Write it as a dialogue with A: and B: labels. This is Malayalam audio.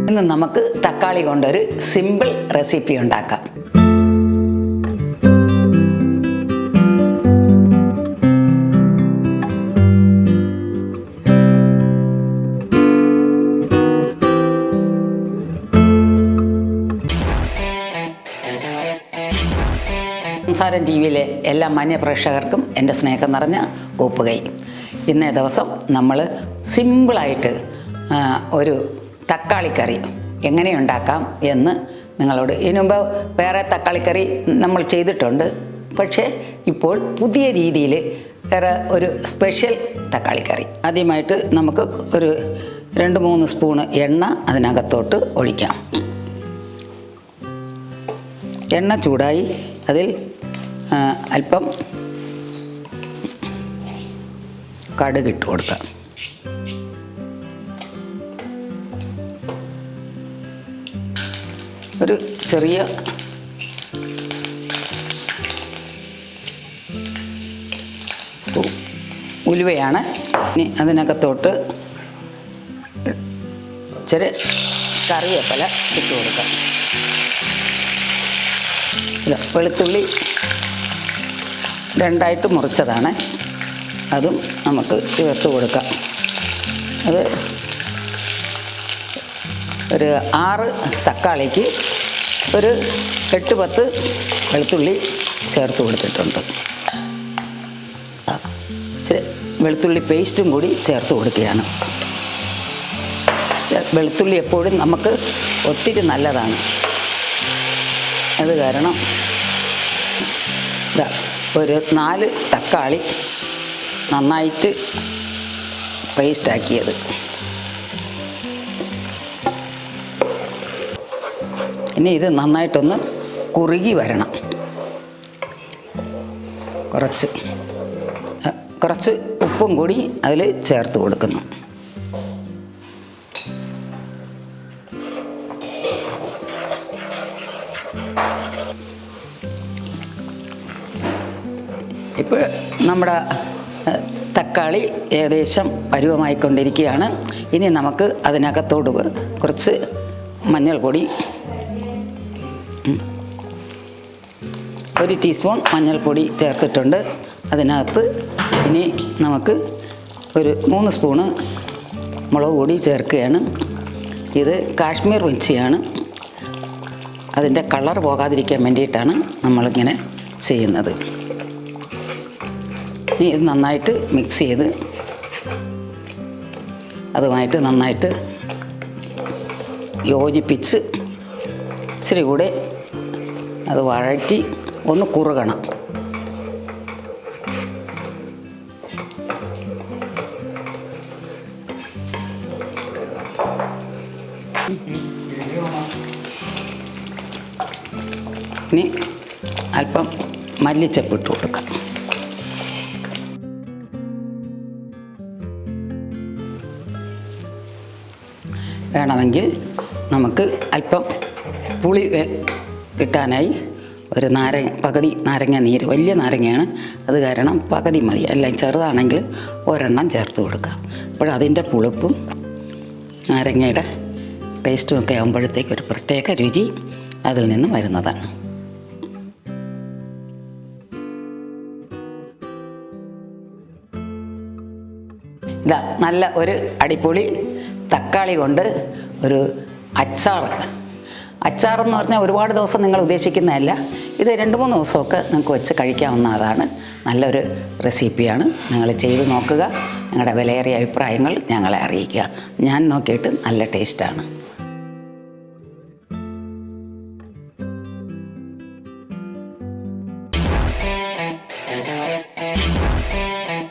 A: ഇന്ന് നമുക്ക് തക്കാളി കൊണ്ടൊരു സിമ്പിൾ റെസിപ്പി ഉണ്ടാക്കാം. സംസാരം ടി വിയിലെ എല്ലാ മാന്യ പ്രേക്ഷകർക്കും എൻ്റെ സ്നേഹം നിറഞ്ഞ കൂപ്പുകൈ. ഇന്നേ ദിവസം നമ്മൾ സിമ്പിളായിട്ട് ഒരു തക്കാളിക്കറി എങ്ങനെ ഉണ്ടാക്കാം എന്ന് നിങ്ങളോട് ഇതിനു മുമ്പ് വേറെ തക്കാളിക്കറി നമ്മൾ ചെയ്തിട്ടുണ്ട്. പക്ഷേ ഇപ്പോൾ പുതിയ രീതിയിൽ വേറെ ഒരു സ്പെഷ്യൽ തക്കാളിക്കറി. ആദ്യമായിട്ട് നമുക്ക് ഒരു 2-3 സ്പൂണ് എണ്ണ അതിനകത്തോട്ട് ഒഴിക്കാം. എണ്ണ ചൂടായി അതിൽ അല്പം കടുക് ഇട്ട് കൊടുക്കാം. ഒരു ചെറിയ സ്പൂൺ ഉലുവയാണ്. ഇനി അതിനകത്തോട്ട് ചെറിയ കറിവേപ്പില ഇട്ട് കൊടുക്കാം. വെളുത്തുള്ളി 2ആയിട്ട് മുറിച്ചതാണ്, അതും നമുക്ക് ചേർത്ത് കൊടുക്കാം. അത് ഒരു 6 തക്കാളിക്ക് ഒരു 8-10 വെളുത്തുള്ളി ചേർത്ത് കൊടുത്തിട്ടുണ്ട്. ഇച്ചിരി വെളുത്തുള്ളി പേസ്റ്റും കൂടി ചേർത്ത് കൊടുക്കുകയാണ്. വെളുത്തുള്ളി എപ്പോഴും നമുക്ക് ഒത്തിരി നല്ലതാണ്. അത് കാരണം ഒരു 4 തക്കാളി നന്നായിട്ട് പേസ്റ്റാക്കിയത്. ഇനി ഇത് നന്നായിട്ടൊന്ന് കുറുകി വരണം. കുറച്ച് ഉപ്പും കൂടി അതിൽ ചേർത്ത് കൊടുക്കുന്നു. ഇപ്പോൾ നമ്മുടെ തക്കാളി ഏകദേശം പരുവമായിക്കൊണ്ടിരിക്കുകയാണ്. ഇനി നമുക്ക് അതിനകത്തോട് കുറച്ച് മഞ്ഞൾപ്പൊടി, 1 ടീസ്പൂൺ മഞ്ഞൾപ്പൊടി ചേർത്തിട്ടുണ്ട്. അതിനകത്ത് ഇനി നമുക്ക് ഒരു 3 സ്പൂണ് മുളക് പൊടി ചേർക്കുകയാണ്. ഇത് കാശ്മീർ മിർച്ചിയാണ്. അതിൻ്റെ കളർ പോകാതിരിക്കാൻ വേണ്ടിയിട്ടാണ് നമ്മളിങ്ങനെ ചെയ്യുന്നത്. ഇനി ഇത് നന്നായിട്ട് മിക്സ് ചെയ്ത് അതുമായിട്ട് നന്നായിട്ട് യോജിപ്പിച്ച് ഇച്ചിരി കൂടെ അത് വഴറ്റി ഒന്ന് കുറുകണം. ഇനി അല്പം മല്ലിച്ചപ്പ് ഇട്ട് കൊടുക്കാം. വേണമെങ്കിൽ നമുക്ക് അല്പം പുളി കിട്ടാനായി ഒരു പകുതി നാരങ്ങ നീര്, വലിയ നാരങ്ങയാണ്, അത് കാരണം പകുതി മതി. അല്ലെങ്കിൽ ചെറുതാണെങ്കിൽ ഒരെണ്ണം ചേർത്ത് കൊടുക്കാം. അപ്പോഴതിൻ്റെ പുളിപ്പും നാരങ്ങയുടെ ടേസ്റ്റും ഒക്കെ ആകുമ്പോഴത്തേക്ക് ഒരു പ്രത്യേക രുചി അതിൽ നിന്ന് വരുന്നതാണ്. ഇതാ നല്ല ഒരു അടിപൊളി തക്കാളി കൊണ്ട് ഒരു അച്ചാറെന്ന് പറഞ്ഞാൽ ഒരുപാട് ദിവസം നിങ്ങൾ ഉദ്ദേശിക്കുന്നതല്ല. ഇത് 2-3 ദിവസമൊക്കെ നിങ്ങൾക്ക് വെച്ച് കഴിക്കാവുന്നതാണ്. നല്ലൊരു റെസിപ്പിയാണ്. നിങ്ങൾ ചെയ്ത് നോക്കുക. നിങ്ങളുടെ വിലയേറിയ അഭിപ്രായങ്ങൾ ഞങ്ങളെ അറിയിക്കുക. ഞാൻ നോക്കിയിട്ട് നല്ല ടേസ്റ്റാണ്.